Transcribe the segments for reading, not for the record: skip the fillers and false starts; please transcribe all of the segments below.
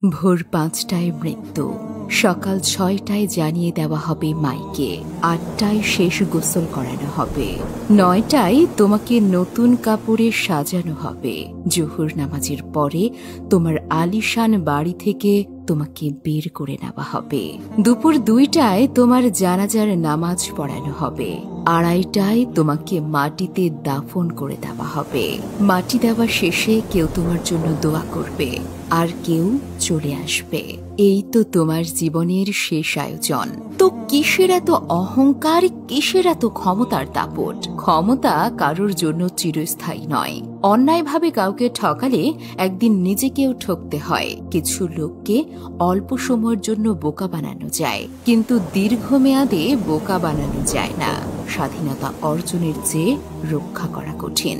ভোর ৫টায় মৃত্যু, সকাল ৬টায় জানিয়ে দেওয়া হবে মাইকে, ৮টায় শেষ গোসল করানো হবে, ৯টায় তোমাকে নতুন কাপড়ে সাজানো হবে, জোহর নামাজের পরে তোমার আলিশান বাড়ি থেকে তোমাকে বের করে নেওয়া হবে, দুপুর ২টায় তোমার জানাজার নামাজ পড়ানো হবে, ২:৩০টায় তোমাকে মাটিতে দাফন করে দেওয়া হবে। মাটি দেওয়া শেষে কেউ তোমার জন্য দোয়া করবে, আর কেউ চলে আসবে। এই তো তোমার জীবনের শেষ আয়োজন। তো কিসের এত অহংকার, কিসের এত ক্ষমতার দাপট? ক্ষমতা কারোর জন্য চিরস্থায়ী নয়। অন্যায়ভাবে কাউকে ঠকালে একদিন নিজেকেও ঠকতে হয়। কিছু লোককে অল্প সময়ের জন্য বোকা বানানো যায়, কিন্তু দীর্ঘমেয়াদে বোকা বানানো যায় না। স্বাধীনতা অর্জনের চেয়ে রক্ষা করা কঠিন।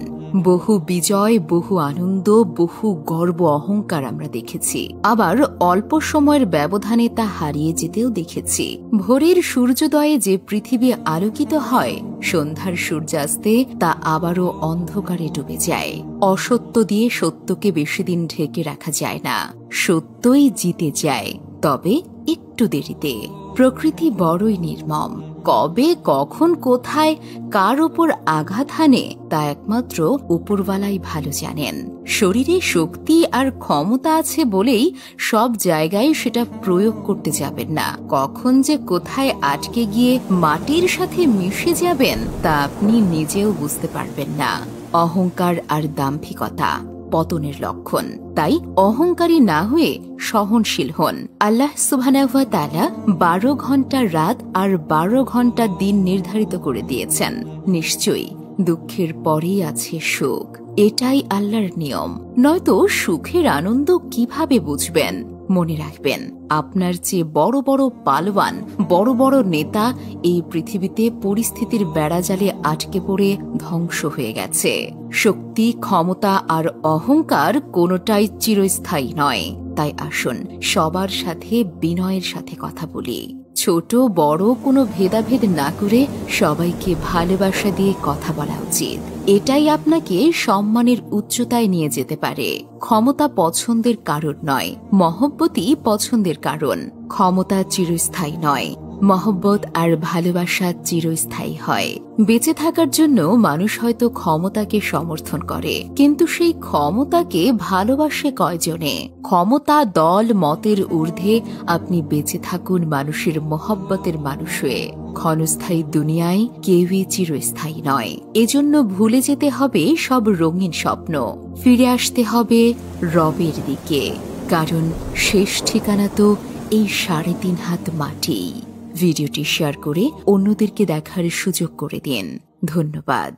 বহু বিজয়, বহু আনন্দ, বহু গর্ব, অহংকার আমরা দেখেছি, আবার অল্প সময়ের ব্যবধানে তা হারিয়ে যেতেও দেখেছি। ভোরের সূর্যোদয়ে যে পৃথিবী আলোকিত হয়, সন্ধ্যার সূর্যাস্তে তা আবারও অন্ধকারে ডুবে যায়। অসত্য দিয়ে সত্যকে বেশি দিন ঢেকে রাখা যায় না। সত্যই জিতে যায়, তবে একটু দেরিতে। প্রকৃতি বড়ই নির্মম। কবে, কখন, কোথায়, কার ওপর আঘাত হানে তা একমাত্র উপরওয়ালাই ভালো জানেন। শরীরে শক্তি আর ক্ষমতা আছে বলেই সব জায়গায় সেটা প্রয়োগ করতে যাবেন না। কখন যে কোথায় আটকে গিয়ে মাটির সাথে মিশে যাবেন তা আপনি নিজেও বুঝতে পারবেন না। অহংকার আর দাম্ভিকতা পতনের লক্ষণ। তাই অহংকারী না হয়ে সহনশীল হন। আল্লাহ সুবহানাহু ওয়া তাআলা ১২ ঘন্টা রাত আর ১২ ঘন্টা দিন নির্ধারিত করে দিয়েছেন। নিশ্চয়ই দুঃখের পরেই আছে সুখ। এটাই আল্লাহর নিয়ম। নয়তো সুখের আনন্দ কিভাবে বুঝবেন? মনে রাখবেন, আপনার চেয়ে বড় বড় পালোয়ান, বড় বড় নেতা এই পৃথিবীতে পরিস্থিতির বেড়াজালে আটকে পড়ে ধ্বংস হয়ে গেছে। শক্তি, ক্ষমতা আর অহংকার কোনোটাই চিরস্থায়ী নয়। তাই আসুন সবার সাথে বিনয়ের সাথে কথা বলি। ছোট বড় কোনো ভেদাভেদ না করে সবাইকে ভালোবাসা দিয়ে কথা বলা উচিত। এটাই আপনাকে সম্মানের উচ্চতায় নিয়ে যেতে পারে। ক্ষমতা পছন্দের কারণ নয়, মহব্বতই পছন্দের কারণ। ক্ষমতা চিরস্থায়ী নয়, মহব্বত আর ভালোবাসা চিরস্থায়ী হয়। বেঁচে থাকার জন্য মানুষ হয়তো ক্ষমতাকে সমর্থন করে, কিন্তু সেই ক্ষমতাকে ভালোবাসে কয়জনে? ক্ষমতা, দল, মতের ঊর্ধ্বে আপনি বেঁচে থাকুন মানুষের মহব্বতের মানুষ হয়ে। ক্ষণস্থায়ী দুনিয়ায় কেউই চিরস্থায়ী নয়। এজন্য ভুলে যেতে হবে সব রঙিন স্বপ্ন, ফিরে আসতে হবে রবের দিকে। কারণ শেষ ঠিকানা তো এই ৩.৫ হাত মাটি। ভিডিওটি শেয়ার করে অন্যদেরকে দেখার সুযোগ করে দিন। ধন্যবাদ।